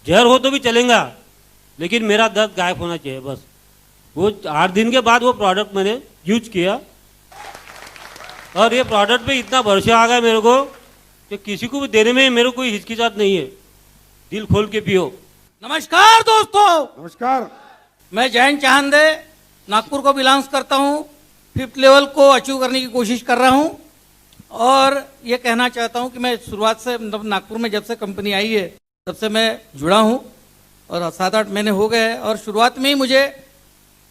जहर हो तो भी चलेगा, लेकिन मेरा दर्द गायब होना चाहिए बस। वो 8 दिन के बाद वो प्रोडक्ट मैंने यूज किया और ये प्रोडक्ट पे इतना भरोसा आ गया मेरे को कि किसी को भी देने में मेरे को कोई हिचकिचाहट नहीं है। दिल खोल के पियो। नमस्कार दोस्तों, नमस्कार। मैं जयंत चाहंदे नागपुर को बिलोंग्स करता हूँ। 5th लेवल को अचीव करने की कोशिश कर रहा हूँ और ये कहना चाहता हूँ कि मैं शुरुआत से मतलब नागपुर में जब से कंपनी आई है तब से मैं जुड़ा हूँ और 7-8 महीने हो गए और शुरुआत में ही मुझे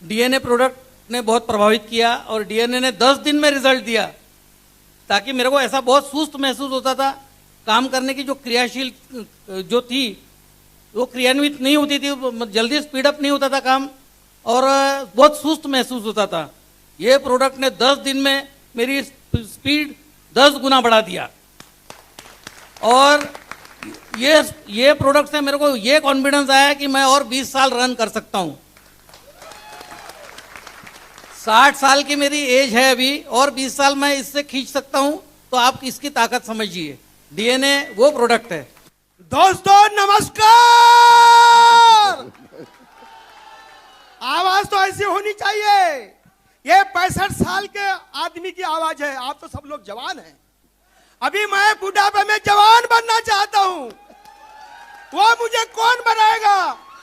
डीएनए प्रोडक्ट ने बहुत प्रभावित किया और डीएनए ने 10 दिन में रिजल्ट दिया, ताकि मेरे को ऐसा बहुत सुस्त महसूस होता था। काम करने की जो क्रियाशील जो थी वो क्रियान्वित नहीं होती थी, जल्दी स्पीडअप नहीं होता था काम और बहुत सुस्त महसूस होता था। ये प्रोडक्ट ने 10 दिन में मेरी स्पीड 10 गुना बढ़ा दिया और ये प्रोडक्ट से मेरे को ये कॉन्फिडेंस आया कि मैं और 20 साल रन कर सकता हूं। 60 साल की मेरी एज है अभी और 20 साल मैं इससे खींच सकता हूं, तो आप इसकी ताकत समझिए। डीएनए वो प्रोडक्ट है। दोस्तों नमस्कार। आवाज तो ऐसी होनी चाहिए। ये 65 साल के आदमी की आवाज है। आप तो सब लोग जवान हैं। अभी मैं बुढ़ापे में जवान बनना चाहता हूं। वो मुझे कौन बनाएगा?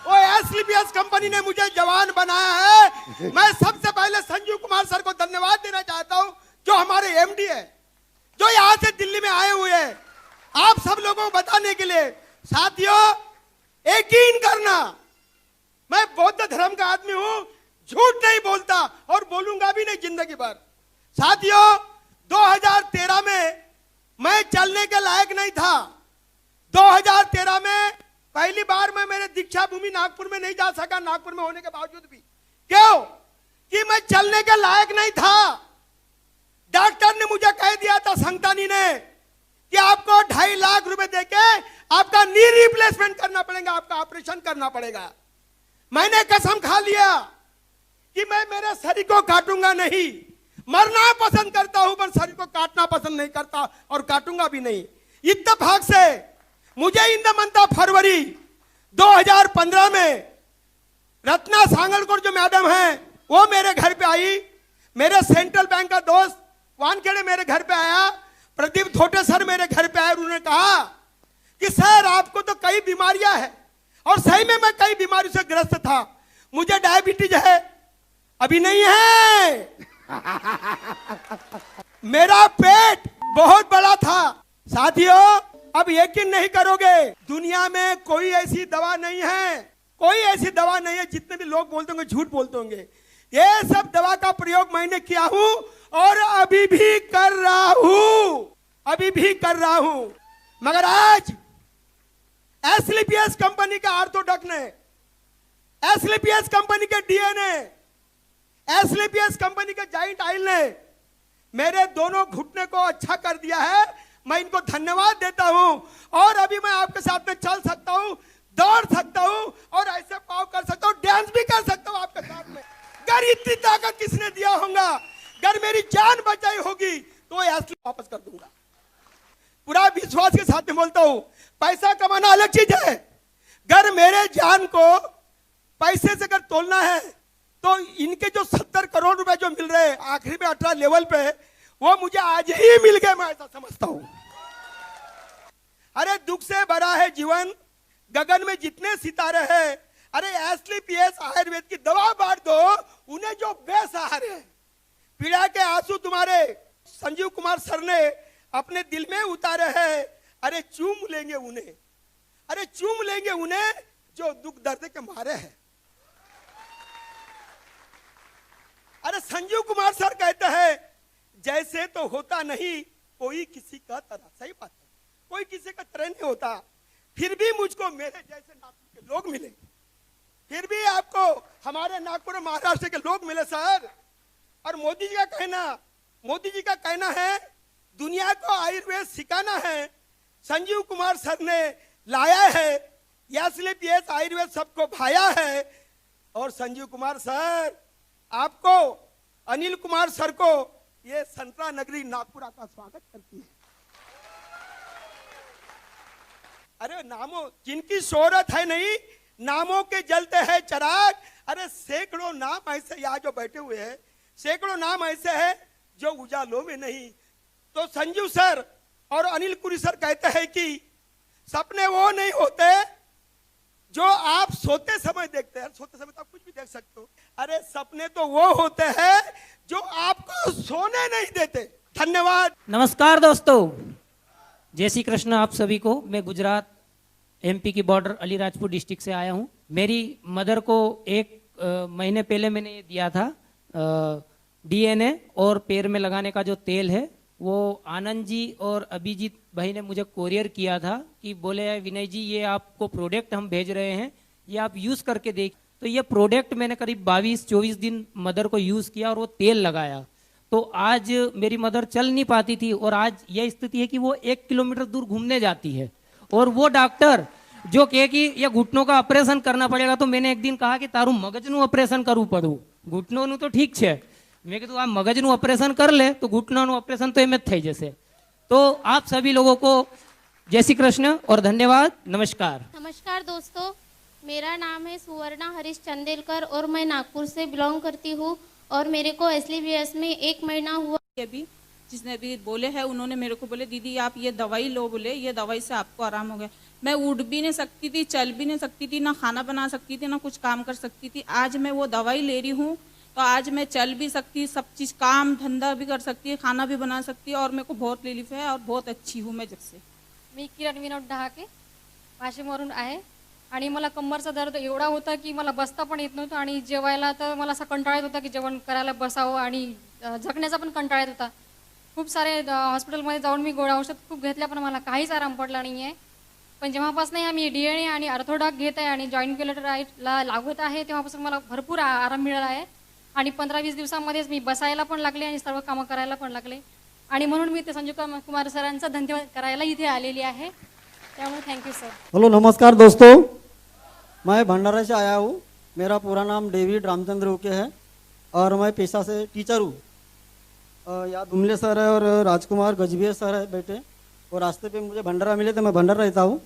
वो एसलीपीएस कंपनी ने मुझे जवान बनाया है। मैं सबसे पहले संजीव कुमार सर को धन्यवाद देना चाहता हूं, जो हमारे एमडी है, जो यहां से दिल्ली में आए हुए हैं आप सब लोगों को बताने के लिए। साथियों, यकीन करना, मैं बौद्ध धर्म का आदमी हूं, झूठ नहीं बोलता और बोलूंगा भी नहीं जिंदगी भर। साथियों, 2013 में मैं चलने के लायक नहीं था। 2013 में पहली बार मैं मेरे दीक्षा भूमि नागपुर में नहीं जा सका, नागपुर में होने के बावजूद भी। क्यों? कि मैं चलने के लायक नहीं था। डॉक्टर ने मुझे कह दिया था, संतानी ने, कि आपको 2.5 लाख रुपए देके आपका नी रिप्लेसमेंट करना पड़ेगा, आपका ऑपरेशन करना पड़ेगा। मैंने कसम खा लिया कि मैं मेरे शरीर को काटूंगा नहीं। मरना पसंद करता हूं पर शरीर को काटना पसंद नहीं करता और काटूंगा भी नहीं। इत्तेफाक से मुझे in the month of February 2015 में रत्ना सांगलकोट जो मैडम है वो मेरे घर पे आई। मेरे सेंट्रल बैंक का दोस्त वानखेड़े मेरे घर पे आया। प्रदीप थोटे सर मेरे घर पे आए। उन्होंने कहा कि सर आपको तो कई बीमारियां हैं, और सही में मैं कई बीमारियों से ग्रस्त था। मुझे डायबिटीज है, अभी नहीं है। मेरा पेट बहुत बड़ा था। साथियों, अब यकीन नहीं करोगे, दुनिया में कोई ऐसी दवा नहीं है, कोई ऐसी दवा नहीं है। जितने भी लोग बोलते होंगे झूठ बोलते होंगे। ये सब दवा का प्रयोग मैंने किया हूं और अभी भी कर रहा हूं, अभी भी कर रहा हूं। मगर आज एसलीपीएस कंपनी का ऑर्थोडॉक ने, एसलीपीएस कंपनी के डीएनए, एसलीपीएस कंपनी के जाइंट आयल ने मेरे दोनों घुटने को अच्छा कर दिया है। मैं इनको धन्यवाद देता हूं और अभी मैं आपके साथ में चल सकता हूं, दौड़ सकता हूं और ऐसे पाव कर सकता हूं, डांस भी कर सकता हूं आपके साथ में। अगर इतनी ताकत किसने दिया होगा, अगर मेरी जान बचाई होगी तो एसली वापस कर दूंगा। पूरा विश्वास के साथ में बोलता हूं। पैसा कमाना अलग चीज है। अगर मेरे जान को पैसे से अगर तोलना है तो इनके जो 70 करोड़ रुपए जो मिल रहे हैं आखिरी में 18 लेवल पे, वो मुझे आज ही मिल गए, मैं ऐसा समझता हूं। अरे दुख से भरा है जीवन, गगन में जितने सितारे हैं। अरे एसलीपीएस आयुर्वेद की दवा बांट दो उन्हें जो बेसहारे हैं। पीड़ा के आंसू तुम्हारे संजीव कुमार सर ने अपने दिल में उतारे हैं। अरे चूम लेंगे उन्हें, अरे चूम लेंगे उन्हें जो दुख दर्द के मारे हैं। अरे संजीव कुमार सर कहते हैं, जैसे तो होता नहीं कोई किसी का तरह। सही बात है, कोई किसी का तरह नहीं होता। फिर भी मुझको मेरे जैसे नागपुर के लोग मिले, फिर भी आपको हमारे नागपुर महाराष्ट्र के लोग मिले सर। और मोदी जी का कहना है दुनिया को आयुर्वेद सिखाना है। संजीव कुमार सर ने लाया है, एसलीपीएस आयुर्वेद सबको भाया है। और संजीव कुमार सर आपको, अनिल कुमार सर को ये संतरा नगरी नागपुर का स्वागत करती है। अरे नामों जिनकी शोहरत है नहीं, नामों के जलते हैं चिराग। अरे सैकड़ों नाम ऐसे यहाँ जो बैठे हुए हैं, सैकड़ों नाम ऐसे हैं जो उजालों में नहीं। तो संजू सर और अनिल पुरी सर कहते हैं कि सपने वो नहीं होते जो आप सोते समय देखते हैं। सोते समय तो आप कुछ भी देख सकते हो। अरे सपने तो वो होते हैं जो आपको सोने नहीं देते। धन्यवाद। नमस्कार दोस्तों, जय श्री कृष्ण आप सभी को। मैं गुजरात एमपी की बॉर्डर अलीराजपुर डिस्ट्रिक्ट से आया हूँ। मेरी मदर को एक महीने पहले मैंने ये दिया था डीएनए और पैर में लगाने का जो तेल है वो आनंद जी और अभिजीत भाई ने मुझे कोरियर किया था कि बोले विनय जी ये आपको प्रोडक्ट हम भेज रहे हैं, ये आप यूज़ करके देख। तो ये प्रोडक्ट मैंने करीब 22-24 दिन मदर को यूज़ किया और वो तेल लगाया। तो आज मेरी मदर चल नहीं पाती थी और आज यह स्थिति है कि वो 1 किलोमीटर दूर घूमने जाती है। और वो डॉक्टर जो कहे कि ये घुटनों का ऑपरेशन करना पड़ेगा, तो मैंने एक दिन कहा कि तारू मगजનું ऑपरेशन કરવું પડું, ઘૂંટણોનું तो ठीक है। मैं કીધું આ મગજનું ऑपरेशन कर ले तो घुटनों ऑपरेशन तो एम જ થઈ જશે। तो आप सभी लोगों को जय श्री कृष्ण और धन्यवाद। नमस्कार। नमस्कार दोस्तों, मेरा नाम है सुवर्णा हरीश चंदेलकर और मैं नागपुर से बिलोंग करती हूँ। और मेरे को SLBS में 1 महीना हुआ। अभी जिसने भी बोले हैं उन्होंने मेरे को बोले दीदी आप ये दवाई लो, बोले ये दवाई से आपको आराम हो गया। मैं उठ भी नहीं सकती थी, चल भी नहीं सकती थी, ना खाना बना सकती थी, ना कुछ काम कर सकती थी। आज मैं वो दवाई ले रही हूँ तो आज मैं चल भी सकती, सब चीज़ काम धंधा भी कर सकती है, खाना भी बना सकती है और मेरे को बहुत रिलीफ है और बहुत अच्छी हूँ मैं जब से। मी किरण विनोद डहाके वाशिमवरून आहे आणि मला कंबरचा दर्द एवढा होता की मला बसता पण येत नव्हतं आणि जेवायला तर मला असा कंटाळा येत होता की जेवण करायला बसावं आणि झकण्याचा पण कंटाळा येत होता। खूप सारे हॉस्पिटलमध्ये जाऊन मी गोळ्या औषध खूप घेतल्या पण मला काहीच आराम पडला नाही आहे। पण जेव्हापासून आम्ही डीएनए आणि ऑर्थोडॉक घेत आहे आणि जॉईंट क्युलेटरला लागत आहे तेव्हापासून मला भरपूर आराम मिळाला आहे आणि 15-20 दिवसांमध्येच मी बसायला पण लागले आणि सर्व कामं करायला पण लागले आणि म्हणून मी ते संजू कुमार सरांचा धन्यवाद करायला इथे आलेली आहे। त्यामुळे थैंक यू सर। हेलो नमस्कार दोस्तों, मैं भंडारा से आया हूँ। मेरा पूरा नाम डेविड रामचंद्र उके है और मैं पेशा से टीचर हूँ। यहाँ दुमले सर है और राजकुमार गजबीर सर है बेटे, और रास्ते पे मुझे भंडारा मिले तो मैं भंडारा रहता हूँ।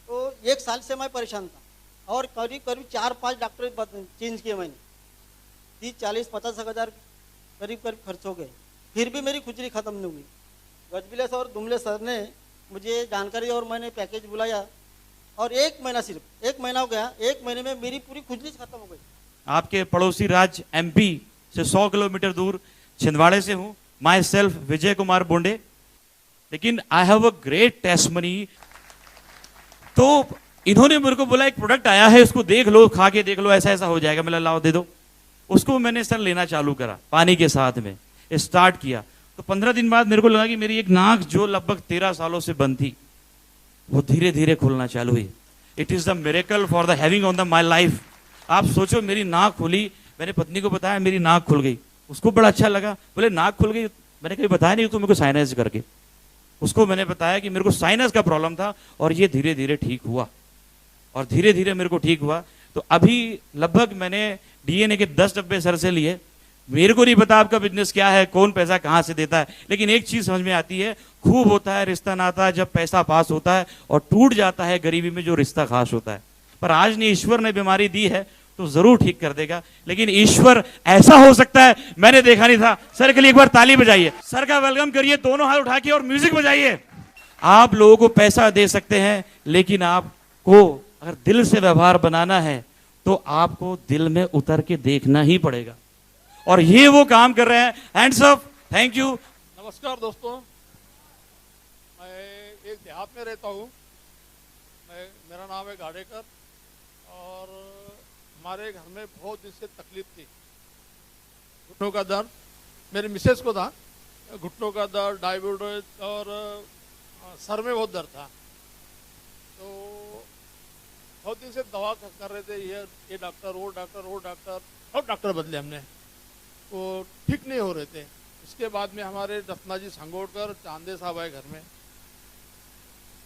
तो 1 साल से मैं परेशान था और करीब 4-5 डॉक्टर चेंज किए मैंने। 30-40-50 हज़ार करीब खर्च हो गए, फिर भी मेरी खुजली ख़त्म नहीं हुई। गजबीले सर और दुमले सर ने मुझे जानकारी और मैंने पैकेज बुलाया और 1 महीना, सिर्फ 1 महीना हो गया। 1 महीने में मेरी पूरी खुजली खत्म हो गई। आपके पड़ोसी राज्य MP से 100 किलोमीटर दूर छिंदवाड़े से हूँ। My self Vijay Kumar Bonde. लेकिन I have a great testimony. तो इन्होंने मेरे को बोला एक प्रोडक्ट आया है, उसको देख लो, खा के देख लो, ऐसा ऐसा हो जाएगा। मैं लाओ दे दो। उसको मैंने सर लेना चालू करा, पानी के साथ में स्टार्ट किया। तो 15 दिन बाद मेरे को लगा कि मेरी एक नाक जो लगभग 13 सालों से बंद थी वो धीरे धीरे खुलना चालू हुई। It is the miracle for the having on the my life. आप सोचो, मेरी नाक खुली, मैंने पत्नी को बताया मेरी नाक खुल गई, उसको बड़ा अच्छा लगा। बोले नाक खुल गई, मैंने कभी बताया नहीं तो मेरे को साइनस करके। उसको मैंने बताया कि मेरे को साइनस का प्रॉब्लम था और ये धीरे धीरे ठीक हुआ और धीरे धीरे मेरे को ठीक हुआ। तो अभी लगभग मैंने डीएनए के 10 डब्बे सर से लिए। मेरे को नहीं पता आपका बिजनेस क्या है, कौन पैसा कहाँ से देता है, लेकिन एक चीज समझ में आती है, खूब होता है रिश्ता नाता जब पैसा पास होता है और टूट जाता है गरीबी में जो रिश्ता खास होता है। पर आज ने ईश्वर ने बीमारी दी है तो जरूर ठीक कर देगा। लेकिन ईश्वर ऐसा हो सकता है मैंने देखा नहीं था। सर के लिए एक बार ताली बजाइए, सर का वेलकम करिए, दोनों हाथ उठा के और म्यूजिक बजाइए। आप लोगों को पैसा दे सकते हैं, लेकिन आपको अगर दिल से व्यवहार बनाना है तो आपको दिल में उतर के देखना ही पड़ेगा, और ये वो काम कर रहे हैं। Hands up, thank you. नमस्कार दोस्तों, मैं एक देहात में रहता हूँ। मेरा नाम है गाड़ेकर और हमारे घर में बहुत दिन से तकलीफ थी, घुटनों का दर्द। मेरे मिसेस को था घुटनों का दर्द, डायबिटीज और सर में बहुत दर्द था। तो बहुत दिन से दवा कर रहे थे, ये डॉक्टर वो डॉक्टर और डॉक्टर बदले हमने, वो ठीक नहीं हो रहे थे। उसके बाद में हमारे रत्नाजी संगोड़कर चांदे साहब आए घर में।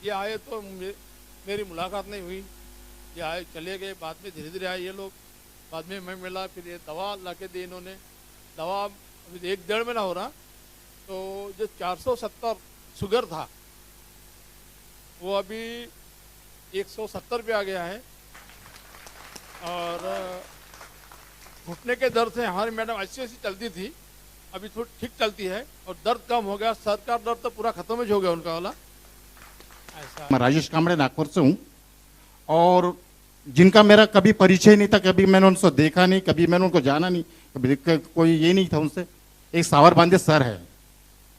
ये आए तो मेरी मुलाकात नहीं हुई, ये आए चले गए, बाद में धीरे धीरे आए ये लोग, बाद में मैं मिला, फिर ये दवा ला के दी इन्होंने। दवा अभी 1-1.5 महीना हो रहा। तो जो 470 शुगर था वो अभी 170 पे आ गया है। और घुटने के दर्द से हमारी मैडम ऐसी चलती थी, अभी थोड़ी ठीक चलती है और दर्द कम हो गया। सर का दर्द तो पूरा खत्म ही हो गया उनका वाला। ऐसा मैं राजेश कामड़े नागपुर से हूँ और जिनका मेरा कभी परिचय नहीं था, कभी मैंने उनसे देखा नहीं, कभी मैंने उनको जाना नहीं, कभी कोई ये नहीं था उनसे। एक सावर बांधे सर है,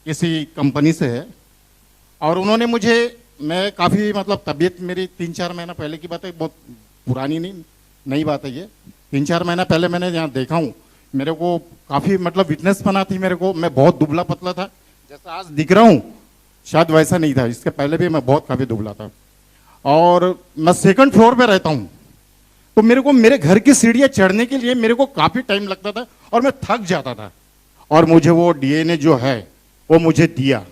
किसी कंपनी से है, और उन्होंने मुझे, मैं काफ़ी मतलब तबीयत मेरी 3-4 महीना पहले की बात है, बहुत पुरानी नहीं नई बात है ये। 3-4 महीना पहले मैंने यहाँ देखा हूँ, मेरे को काफ़ी मतलब वीकनेस बना थी मेरे को। मैं बहुत दुबला पतला था, जैसा आज दिख रहा हूँ शायद वैसा नहीं था, इसके पहले भी मैं बहुत काफ़ी दुबला था। और मैं 2nd फ्लोर पे रहता हूँ, तो मेरे को मेरे घर की सीढ़ियाँ चढ़ने के लिए मेरे को काफ़ी टाइम लगता था और मैं थक जाता था। और मुझे वो DNA जो है वो मुझे दिया।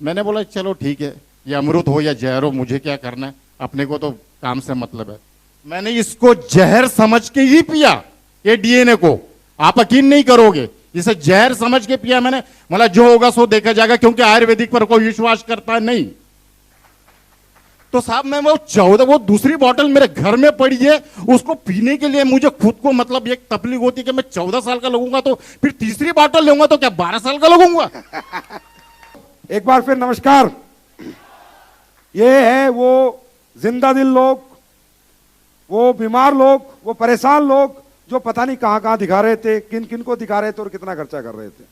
मैंने बोला चलो ठीक है, ये अमृत हो या जहर हो, मुझे क्या करना है, अपने को तो काम से मतलब है। मैंने इसको जहर समझ के ही पिया, ये DNA को, आप यकीन नहीं करोगे, इसे जहर समझ के पिया मैंने। मतलब जो होगा सो देखा जाएगा, क्योंकि आयुर्वेदिक पर कोई विश्वास करता नहीं। तो साहब मैं वो दूसरी बोतल मेरे घर में पड़ी है, उसको पीने के लिए मुझे खुद को मतलब एक तकलीफ होती है कि मैं 14 साल का लगूंगा, तो फिर तीसरी बोतल लूंगा तो क्या 12 साल का लगूंगा। एक बार फिर नमस्कार। ये है वो जिंदा दिल लोग, वो बीमार लोग, वो परेशान लोग जो पता नहीं कहां कहां दिखा रहे थे, किन किन को दिखा रहे थे और कितना खर्चा कर रहे थे।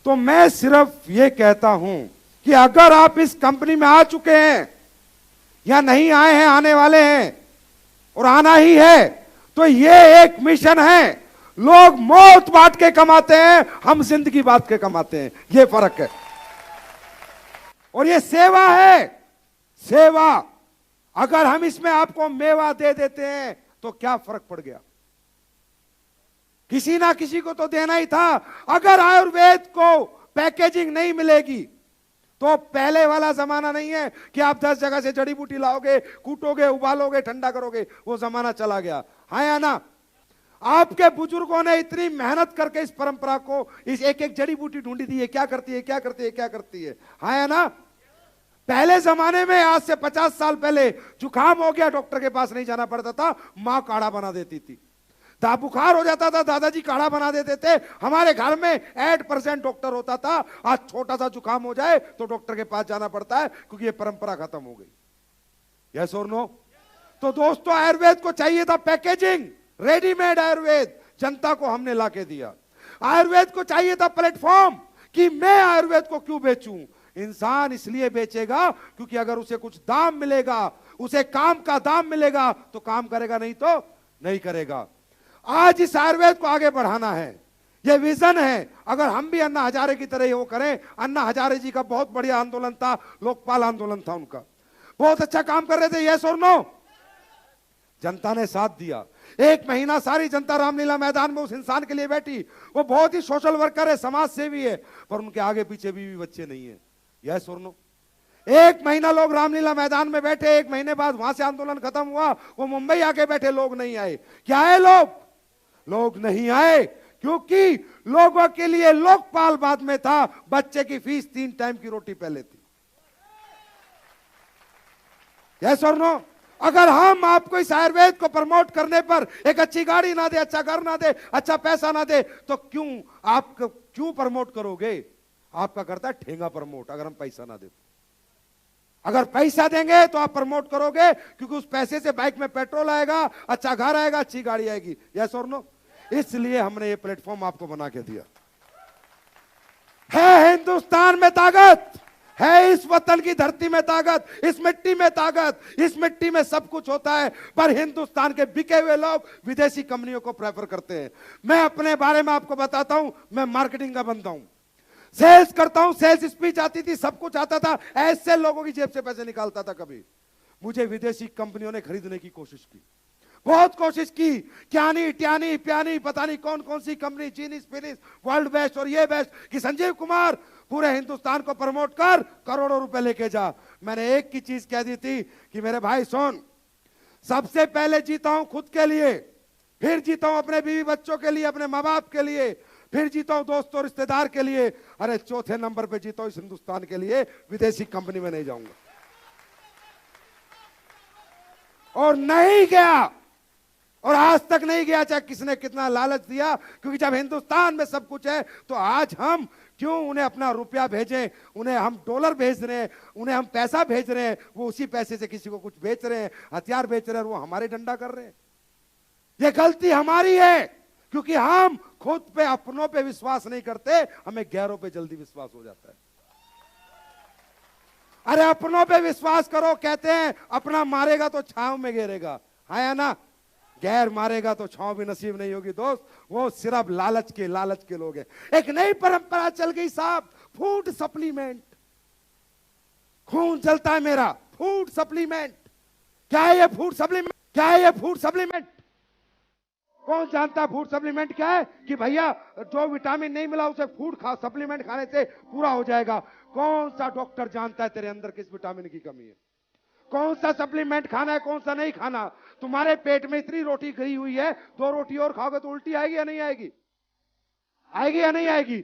तो मैं सिर्फ ये कहता हूं कि अगर आप इस कंपनी में आ चुके हैं या नहीं आए हैं, आने वाले हैं और आना ही है, तो ये एक मिशन है। लोग मौत बांट के कमाते हैं, हम जिंदगी बांट के कमाते हैं, ये फर्क है। और ये सेवा है, सेवा। अगर हम इसमें आपको मेवा दे देते हैं तो क्या फर्क पड़ गया, किसी ना किसी को तो देना ही था। अगर आयुर्वेद को पैकेजिंग नहीं मिलेगी तो पहले वाला जमाना नहीं है कि आप 10 जगह से जड़ी बूटी लाओगे, कूटोगे, उबालोगे, ठंडा करोगे, वो जमाना चला गया है या ना। आपके बुजुर्गों ने इतनी मेहनत करके इस परंपरा को, इस एक एक जड़ी बूटी ढूंढी थी, ये क्या करती है, क्या करती है, क्या करती है या ना। पहले जमाने में, आज से 50 साल पहले, जुकाम हो गया डॉक्टर के पास नहीं जाना पड़ता था, मां काढ़ा बना देती थी। बुखार हो जाता था, दादाजी काढ़ा बना देते थे। हमारे घर में 8% डॉक्टर होता था। आज छोटा सा जुकाम हो जाए तो डॉक्टर के पास जाना पड़ता है, क्योंकि ये परंपरा खत्म हो गई। यस और नो? तो दोस्तों, आयुर्वेद को चाहिए था पैकेजिंग, रेडीमेड आयुर्वेद, जनता को हमने लाके दिया। आयुर्वेद को चाहिए था प्लेटफॉर्म कि मैं आयुर्वेद को क्यों बेचूं। इंसान इसलिए बेचेगा क्योंकि अगर उसे कुछ दाम मिलेगा, उसे काम का दाम मिलेगा तो काम करेगा, नहीं तो नहीं करेगा। आज इस आयुर्वेद को आगे बढ़ाना है, यह विजन है। अगर हम भी अन्ना हजारे की तरह वो करें, अन्ना हजारे जी का बहुत बढ़िया आंदोलन था, लोकपाल आंदोलन था उनका, बहुत अच्छा काम कर रहे थे। यस और नो? जनता ने साथ दिया। 1 महीना सारी जनता रामलीला मैदान में उस इंसान के लिए बैठी। वो बहुत ही सोशल वर्कर है, समाज सेवी है, पर उनके आगे पीछे बीवी बच्चे नहीं है। यस और नो? 1 महीना लोग रामलीला मैदान में बैठे, 1 महीने बाद वहां से आंदोलन खत्म हुआ, वो मुंबई आके बैठे, लोग नहीं आए। क्या है? लोग नहीं आए क्योंकि लोगों के लिए लोकपाल बाद में था, बच्चे की फीस 3 टाइम की रोटी पहले थी। यस और नो? अगर हम आपको इस आयुर्वेद को प्रमोट करने पर एक अच्छी गाड़ी ना दे, अच्छा घर ना दे, अच्छा पैसा ना दे, तो क्यों प्रमोट करोगे? आपका करता है ठेंगा प्रमोट, अगर हम पैसा ना दे। अगर पैसा देंगे तो आप प्रमोट करोगे, क्योंकि उस पैसे से बाइक में पेट्रोल आएगा, अच्छा घर आएगा, अच्छी गाड़ी आएगी। यस और नो? इसलिए हमने ये प्लेटफॉर्म आपको बना के दिया है। हिंदुस्तान में ताकत है, इस वतन की धरती में ताकत, इस मिट्टी में ताकत। इस मिट्टी में सब कुछ होता है, पर हिंदुस्तान के बिके हुए लोग विदेशी कंपनियों को प्रेफर करते हैं। मैं अपने बारे में आपको बताता हूं, मैं मार्केटिंग का बंदा हूं, सेल्स करता हूं, सेल्स स्पीच आती थी, सब कुछ आता था, ऐसे लोगों की जेब से पैसे निकालता था। कभी मुझे विदेशी कंपनियों ने खरीदने की कोशिश की, बहुत कोशिश की, क्यानी ट्यानी प्यानी पता नहीं कौन कौन सी कंपनी, चीनीस फिनिस, वर्ल्ड बेस्ट और ये बेस्ट, कि संजीव कुमार पूरे हिंदुस्तान को प्रमोट कर, करोड़ों रुपए लेके जा। मैंने एक की चीज कह दी थी कि मेरे भाई सुन, सबसे पहले जीता हूं खुद के लिए, फिर जीता हूं अपने बीवी बच्चों के लिए, अपने माँ बाप के लिए, फिर जीता हूं दोस्तों रिश्तेदार के लिए, अरे चौथे नंबर पे जीता हूं इस हिंदुस्तान के लिए। विदेशी कंपनी में नहीं जाऊंगा। और नहीं गया, और आज तक नहीं गया, चाहे किसने कितना लालच दिया, क्योंकि जब हिंदुस्तान में सब कुछ है तो आज हम क्यों उन्हें अपना रुपया भेजें, उन्हें हम डॉलर भेज रहे हैं, उन्हें हम पैसा भेज रहे हैं, वो उसी पैसे से किसी को कुछ बेच रहे हैं, हथियार बेच रहे हैं, और वो हमारे डंडा कर रहे हैं। ये गलती हमारी है, क्योंकि हम खुद पे अपनों पे विश्वास नहीं करते, हमें गैरों पे जल्दी विश्वास हो जाता है। अरे अपनों पे विश्वास करो, कहते हैं अपना मारेगा तो छांव में गिरेगा, है या ना? गैर मारेगा तो छांव भी नसीब नहीं होगी दोस्त, वो सिर्फ लालच के लोग हैं। एक नई परंपरा चल गई साहब, फूड सप्लीमेंट। खून जलता है मेरा, फूड सप्लीमेंट। क्या है ये फूड सप्लीमेंट? क्या है ये फूड सप्लीमेंट? कौन जानता फूड सप्लीमेंट क्या है? कि भैया जो विटामिन नहीं मिला उसे फूड सप्लीमेंट खाने से पूरा हो जाएगा। कौन सा डॉक्टर जानता है तेरे अंदर किस विटामिन की कमी है? कौन सा सप्लीमेंट खाना है, कौन सा नहीं खाना? तुम्हारे पेट में इतनी रोटी गई हुई है, 2 रोटी और खाओगे तो उल्टी आएगी या नहीं आएगी? आएगी या नहीं आएगी?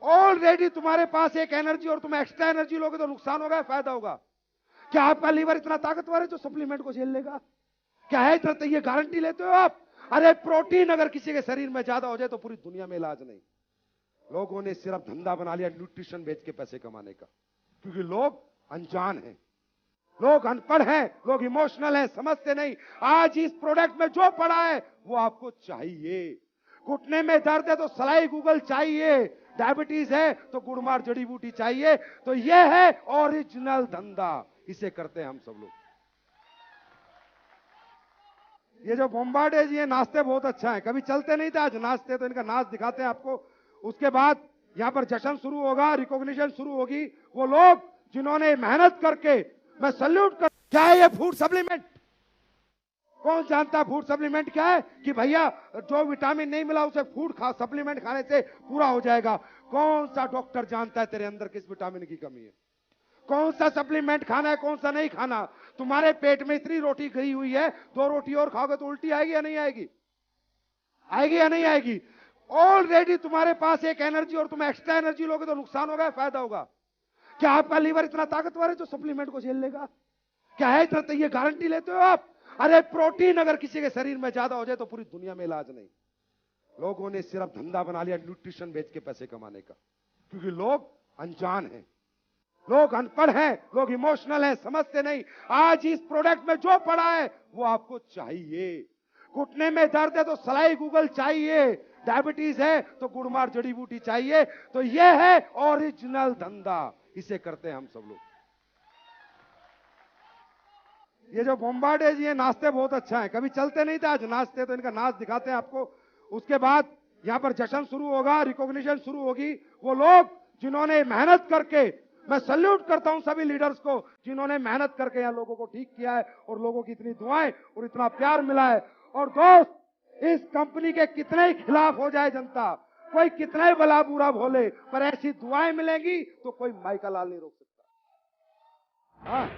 ऑलरेडी तुम्हारे पास एक एनर्जी, और तुम एक्स्ट्रा एनर्जी लोगे तो नुकसान होगा, फायदा होगा? क्या आपका लीवर इतना ताकतवर है जो सप्लीमेंट को झेल लेगा? क्या है इतना? ये गारंटी लेते हो आप? अरे प्रोटीन अगर किसी के शरीर में ज्यादा हो जाए तो पूरी दुनिया में इलाज नहीं। लोगों ने सिर्फ धंधा बना लिया न्यूट्रिशन बेच के पैसे कमाने का, क्योंकि लोग अनजान हैं, लोग अनपढ़ हैं, लोग इमोशनल हैं, समझते नहीं। आज इस प्रोडक्ट में जो पड़ा है वो आपको चाहिए। घुटने में दर्द है तो सलाई गूगल चाहिए, डायबिटीज है तो गुड़मार जड़ी बूटी चाहिए। तो ये है ओरिजिनल धंधा, इसे करते हैं हम सब लोग। ये जो बॉम्बार्डे जी है, नाचते बहुत अच्छा है, कभी चलते नहीं थे, आज नाचते, तो इनका नाच दिखाते हैं आपको। उसके बाद यहाँ पर जश्न शुरू होगा, रिकॉग्निशन शुरू होगी। वो लोग जिन्होंने मेहनत करके, मैं सल्यूट कर। क्या है ये फूड सप्लीमेंट? कौन जानता फूड सप्लीमेंट क्या है? कि भैया जो विटामिन नहीं मिला उसे फूड सप्लीमेंट खाने से पूरा हो जाएगा। कौन सा डॉक्टर जानता है तेरे अंदर किस विटामिन की कमी है? कौन सा सप्लीमेंट खाना है, कौन सा नहीं खाना? तुम्हारे पेट में इतनी रोटी गई हुई है, 2 रोटी और खाओगे तो उल्टी आएगी या नहीं आएगी? आएगी या नहीं आएगी? ऑलरेडी तुम्हारे पास एक एनर्जी, और तुम एक्स्ट्रा एनर्जी लोगे तो नुकसान होगा, फायदा होगा? क्या आपका लीवर इतना ताकतवर है जो सप्लीमेंट को झेल लेगा? क्या है इतना? ये गारंटी लेते हो आप? अरे प्रोटीन अगर किसी के शरीर में ज्यादा हो जाए तो पूरी दुनिया में इलाज नहीं। लोगों ने सिर्फ धंधा बना लिया न्यूट्रिशन बेच के पैसे कमाने का, क्योंकि लोग अनजान हैं, लोग अनपढ़ हैं, लोग इमोशनल हैं, समझते नहीं। आज इस प्रोडक्ट में जो पड़ा है वो आपको चाहिए। घुटने में दर्द है तो सलाई गूगल चाहिए, डायबिटीज है तो गुड़मार जड़ी बूटी चाहिए। तो ये है ओरिजिनल धंधा, इसे करते हैं हम सब लोग। ये जो बॉम्बार्डे जी है, नाचते बहुत अच्छा है, कभी चलते नहीं थे, आज नाचते, तो इनका नाच दिखाते हैं आपको। उसके बाद यहाँ पर जश्न शुरू होगा, रिकॉग्निशन शुरू होगी। वो लोग जिन्होंने मेहनत करके, मैं सल्यूट करता हूं सभी लीडर्स को, जिन्होंने मेहनत करके यहाँ लोगों को ठीक किया है, और लोगों की इतनी दुआएं और इतना प्यार मिला है। और दोस्त, इस कंपनी के कितने ही खिलाफ हो जाए जनता, कोई कितना ही भला बुरा बोले, पर ऐसी दुआएं मिलेंगी तो कोई माइका लाल नहीं रोक सकता। हाँ,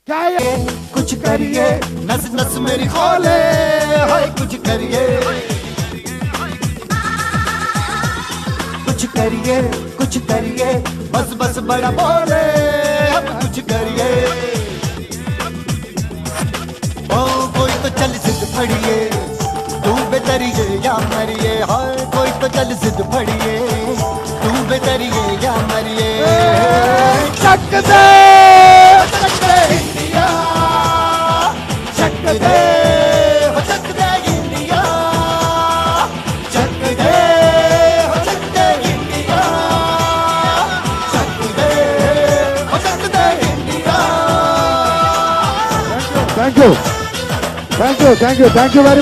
क्या ये कुछ करिए, नस नस मेरी खोले, हाय कुछ करिए, कुछ करिए, बस बस बड़ा बोले, अब कुछ करिए। ओ कोई तो चल जिद फड़िए, तू बेतरिए या मरिए, हाय कोई तो चल जिद फड़िए, तू बेतरिए या मरिए। चक दे इंडिया, चक दे, चक दे इंडिया, चक दे, चक दे इंडिया, चक दे, चक दे India. Thank you, thank you, thank you, thank you very